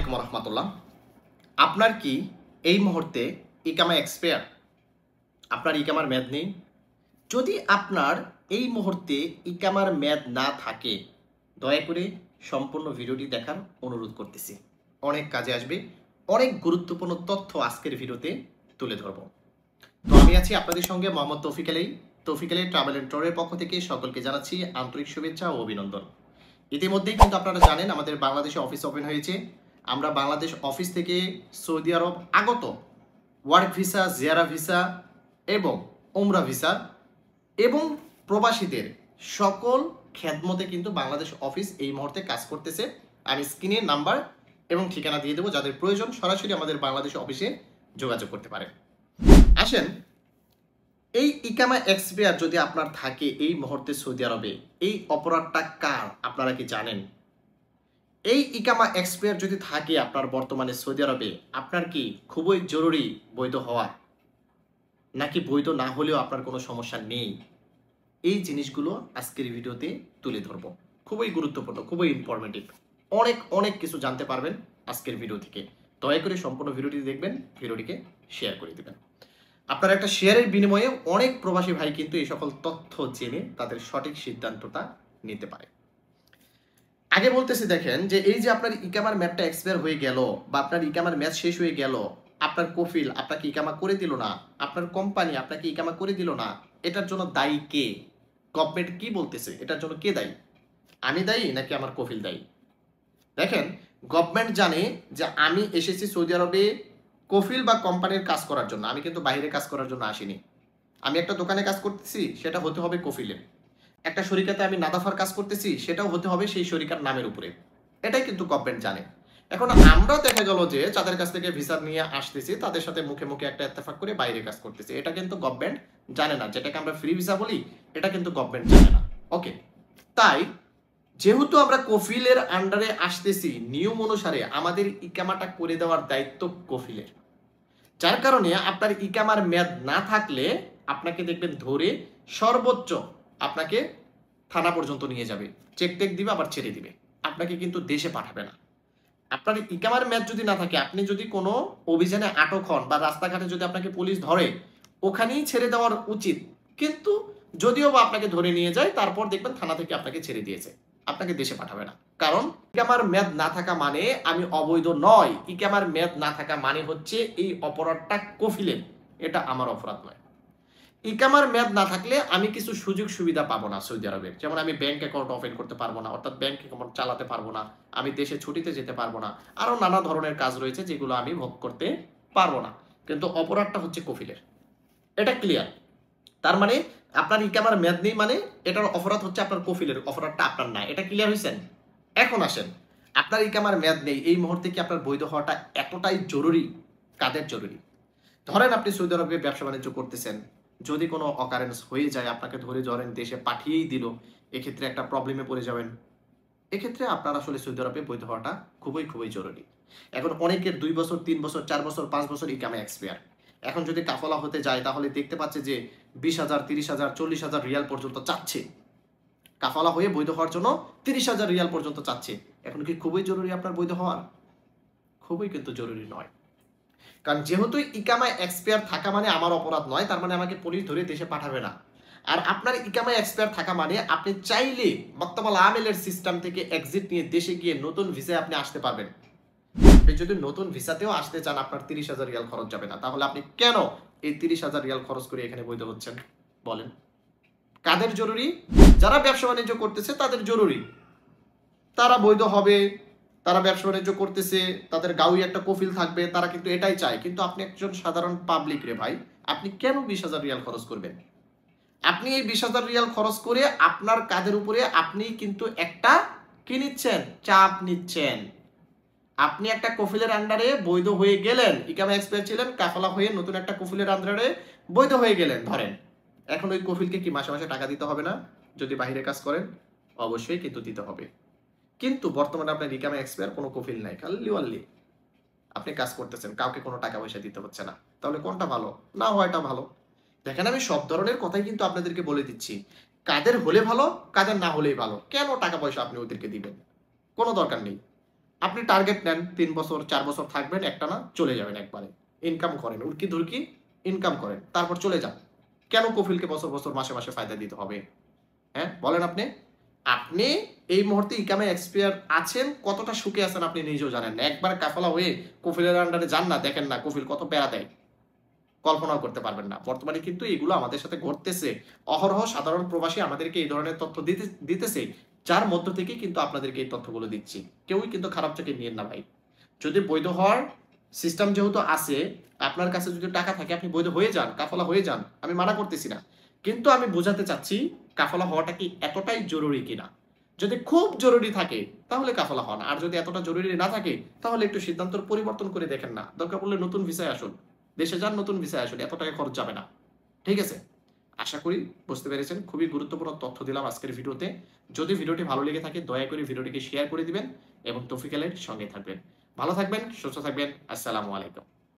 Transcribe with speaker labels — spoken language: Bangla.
Speaker 1: আলাইকুম রহমতুল্লাহ। আপনার কি এই মুহূর্তে ইকামা এক্সপায়ার? আপনার ইকামার মেয়াদ নেই? যদি আপনার এই মুহূর্তে ইকামার মেয়াদ না থাকে, দয়া করে সম্পূর্ণ ভিডিওটি দেখার অনুরোধ করতেছি। অনেক কাজে আসবে, অনেক গুরুত্বপূর্ণ তথ্য আজকের ভিডিওতে তুলে ধরব। তো আমি আছি আপনাদের সঙ্গে মোহাম্মদ তৌফিক আলী। তৌফিক আলী ট্রাভেল অ্যান্ড ট্যুরের পক্ষ থেকে সকলকে জানাচ্ছি আন্তরিক শুভেচ্ছা ও অভিনন্দন। ইতিমধ্যেই কিন্তু আপনারা জানেন আমাদের বাংলাদেশে অফিস ওপেন হয়েছে। আমরা বাংলাদেশ অফিস থেকে সৌদি আরব আগত ওয়ার্ক ভিসা, জিয়ারা ভিসা এবং ওমরা ভিসা এবং প্রবাসীদের সকল খেদমতে কিন্তু বাংলাদেশ অফিস এই মুহূর্তে কাজ করতেছে। আমি স্ক্রিনে নাম্বার এবং ঠিকানা দিয়ে দেবো, যাদের প্রয়োজন সরাসরি আমাদের বাংলাদেশ অফিসে যোগাযোগ করতে পারে। আসেন, এই ইকামা এক্সপায়ার যদি আপনার থাকে এই মুহূর্তে সৌদি আরবে, এই অপরাধটা কার আপনারা কি জানেন? এই ইকামা এক্সপায়ার যদি থাকে আপনার বর্তমানে সৌদি আরবে, আপনার কি খুবই জরুরি বৈধ হওয়া, নাকি বৈধ না হলেও আপনার কোনো সমস্যা নেই? এই জিনিসগুলো আজকের ভিডিওতে তুলে ধরব। খুবই গুরুত্বপূর্ণ, খুবই ইনফরমেটিভ। অনেক কিছু জানতে পারবেন আজকের ভিডিও থেকে। দয়া করে সম্পূর্ণ ভিডিওটি দেখবেন, ভিডিওটিকে শেয়ার করে দেবেন। আপনার একটা শেয়ারের বিনিময়ে অনেক প্রবাসী ভাই কিন্তু এই সকল তথ্য জেনে তাদের সঠিক সিদ্ধান্তটা নিতে পারে। আগে বলতেছি, দেখেন যে এই যে আপনার ইকামার ম্যাপটা এক্সপায়ার হয়ে গেল বা আপনার ইকামার ম্যাচ শেষ হয়ে গেল, আপনার কফিল আপনাকে ইকামা করে দিল না, আপনার কোম্পানি আপনাকে ইকামা করে দিল না, এটার জন্য দায়ী কে? গভর্নমেন্ট কি বলতেছে এটার জন্য কে দায়ী? আমি দায়ী নাকি আমার কফিল দায়ী? দেখেন, গভর্নমেন্ট জানে যে আমি এসেছি সৌদি আরবে কফিল বা কোম্পানির কাজ করার জন্য, আমি কিন্তু বাইরে কাজ করার জন্য আসিনি। আমি একটা দোকানে কাজ করতেছি, সেটা হতে হবে কফিলের। একটা শরিকাতে আমি নাদাফার কাজ করতেছি, সেটাও হতে হবে সেই শরিকার নামের উপরে। এটাই কিন্তু গভর্নমেন্ট জানে। এখন আমরা দেখা গেল যে যাদের কাছ থেকে ভিসা নিয়ে আসতেছি তাদের সাথে মুখে মুখে একটা ইত্তেফাক করে বাইরে কাজ করতেছি, এটা কিন্তু গভর্নমেন্ট জানে না। যেটাকে আমরা ফ্রি ভিসা বলি, এটা কিন্তু গভর্নমেন্ট জানে না। ওকে, তাই যেহেতু আমরা কফিলের আন্ডারে আসতেছি, নিয়ম অনুসারে আমাদের ইকামাটা করে দেওয়ার দায়িত্ব কফিলের। যার কারণে আপনার ইকামার মেয়াদ না থাকলে আপনাকে দেখবেন ধরে সর্বোচ্চ আপনাকে থানা পর্যন্ত নিয়ে যাবে, চেক টেক দিবে, আবার ছেড়ে দিবে, আপনাকে কিন্তু দেশে পাঠাবে না। আপনার ইকামার মেয়াদ যদি না থাকে, আপনি যদি কোনো অভিযানে আটক হন বা রাস্তাঘাটে যদি আপনাকে পুলিশ ধরে, ওখানেই ছেড়ে দেওয়ার উচিত। কিন্তু যদিও বা আপনাকে ধরে নিয়ে যায়, তারপর দেখবেন থানা থেকে আপনাকে ছেড়ে দিয়েছে, আপনাকে দেশে পাঠাবে না। কারণ ইকামার মেয়াদ না থাকা মানে আমি অবৈধ নয়। ইকামার মেয়াদ না থাকা মানে হচ্ছে এই অপরাধটা কফিলের, এটা আমার অপরাধ নয়। ইকামার মেয়াদ না থাকলে আমি কিছু সুযোগ সুবিধা পাবো না সৌদি আরবের। যেমন আমি ব্যাংক অ্যাকাউন্ট ওপেন করতে পারবো না, অর্থাৎ ব্যাংক অ্যাকাউন্ট চালাতে পারবো না, আমি দেশে ছুটিতে যেতে পারবো না, আরো নানা ধরনের কাজ রয়েছে যেগুলো আমি ভোগ করতে পারবো না। কিন্তু অপরাধটা হচ্ছে কফিলের, এটা ক্লিয়ার। তার মানে আপনার ইকামার মেয়াদ নেই মানে এটার অপরাধ হচ্ছে আপনার কফিলের, অপরাধটা আপনার না। এটা ক্লিয়ার হয়েছেন? এখন আসেন, আপনার ইকামার মেয়াদ নেই, এই মুহূর্তে কি আপনার বৈধ হওয়াটা এতটাই জরুরি? কাদের জরুরি? ধরেন আপনি সৌদি আরবে ব্যবসা বাণিজ্য করতেছেন, যদি কোনো অকারেন্স হয়ে যায়, আপনাকে ধরে ধরেন দেশে পাঠিয়েই দিল, এক্ষেত্রে একটা প্রবলেমে পড়ে যাবেন। এক্ষেত্রে আপনার আসলে সৌদি আরবে বৈধ হওয়াটা খুবই জরুরি। এখন অনেকের 2 বছর, 3 বছর, 4 বছর, 5 বছর ইকামা এক্সপায়ার। এখন যদি কাফলা হতে যায় তাহলে দেখতে পাচ্ছে যে 20,000, 30,000, 40,000 রিয়াল পর্যন্ত চাচ্ছে। কাফলা হয়ে বৈধ হওয়ার জন্য 30,000 রিয়াল পর্যন্ত চাচ্ছে। এখন কি খুবই জরুরি আপনার বৈধ হওয়ার? খুবই কিন্তু জরুরি নয়। কারণ যেহেতু ইকামা এক্সপায়ার থাকা মানে আমার অপরাধ নয়, তার মানে আমাকে পুলিশ ধরে দেশে পাঠাবে না। আর আপনার ইকামা এক্সপায়ার থাকা মানে আপনি চাইলে বর্তমান আমেলের সিস্টেম থেকে এক্সিট নিয়ে দেশে গিয়ে নতুন ভিসায় আপনি আসতে পারবেন। আপনি যদি নতুন ভিসাতেও আসতে চান, আপনার 30,000 রিয়াল খরচ যাবে না। তাহলে আপনি কেন এই 30,000 রিয়াল খরচ করে এখানে বৈধ হচ্ছেন বলেন? কাদের জরুরি? যারা ব্যবসা বাণিজ্য করতেছে তাদের জরুরি, তারা বৈধ হবে, তারা ব্যবসা বাণিজ্য করতেছে, তাদের গাঁয়ে একটা কফিল থাকবে, তারা কিন্তু এটাই চায়। কিন্তু আপনি একজন সাধারণ পাবলিক রে ভাই, আপনি কেন 20,000 রিয়াল খরচ করবেন? আপনি এই 20,000 রিয়াল খরচ করে আপনার কাঁধের উপরে আপনি কিন্তু একটা কি নিচ্ছেন? চাপ নিচ্ছেন। আপনি একটা কফিলের আন্ডারে বৈধ হয়ে গেলেন, ইকামা এক্সপায়ার ছিলেন, কাফলা হয়ে নতুন একটা কফিলের আন্ডারে বৈধ হয়ে গেলেন ধরেন। এখন ওই কফিলকে কি মাসে মাসে টাকা দিতে হবে না? যদি বাইরে কাজ করেন অবশ্যই কিন্তু দিতে হবে। কিন্তু বর্তমানে আপনার ইকামা এক্সপায়ার, কোনো কফিল নাই, খালি ওয়ানলি আপনি কাজ করতেছেন, কাউকে কোনো টাকা পয়সা দিতে হচ্ছে না। তাহলে কোনটা ভালো? না হওয়াটা ভালো। দেখেন, আমি সব ধরনের কথাই কিন্তু আপনাদেরকে বলে দিচ্ছি। কাদের হলে ভালো, কাদের না হলেই ভালো। কেন টাকা পয়সা আপনি ওদেরকে দিবেন? কোনো দরকার নেই। আপনি টার্গেট নেন 3 বছর 4 বছর থাকবেন, একটানা চলে যাবেন একবারে। ইনকাম করেন, উড়কি ধুরকি ইনকাম করেন, তারপর চলে যান। কেন কফিলকে বছর বছর মাসে মাসে ফায়দা দিতে হবে? হ্যাঁ, বলেন আপনি? আপনি এই মুহূর্তে ইকামে এক্সপায়ার আছেন, কতটা সুখে আছেন আপনি নিজেও জানেন না। একবার কাফালা হয়ে কফিলের আন্ডারে যান না, দেখেন না কফিল কত প্যারা দেয়। কল্পনাও করতে পারবেন না। বর্তমানে কিন্তু এগুলো আমাদের সাথে ঘটতেছে। অহরহ সাধারণ প্রবাসী আমাদেরকে এই ধরনের তথ্য দিতেছে, যার মধ্য থেকে কিন্তু আপনাদেরকে এই তথ্যগুলো দিচ্ছি। কেউই কিন্তু খারাপ চোখে নিয়েন না ভাই। যদি বৈধ হওয়ার সিস্টেম যেহেতু আছে, আপনার কাছে যদি টাকা থাকে আপনি বৈধ হয়ে যান, কাফালা হয়ে যান। আমি মানা করতেছি না। কিন্তু আমি বোঝাতে চাচ্ছি কাফালা হওয়াটা কি এতটাই জরুরি কিনা? যদি খুব জরুরি থাকে তাহলে কাফালা হন। আর যদি এতটা জরুরি না থাকে তাহলে একটু সিদ্ধান্তর পরিবর্তন করে দেখেন না। দরকার পড়লে নতুন ভিসায় আসুন। দেশে যান, নতুন ভিসায় আসুন। এত টাকা খরচ যাবে না। ঠিক আছে? আশা করি বুঝতে পেরেছেন। খুবই গুরুত্বপূর্ণ তথ্য দিলাম আজকের ভিডিওতে। যদি ভিডিওটি ভালো লেগে থাকে দয়া করে ভিডিওটিকে শেয়ার করে দিবেন এবং তৌফিক আলীর সঙ্গে থাকবেন। ভালো থাকবেন, সুস্থ থাকবেন। আসসালামু আলাইকুম।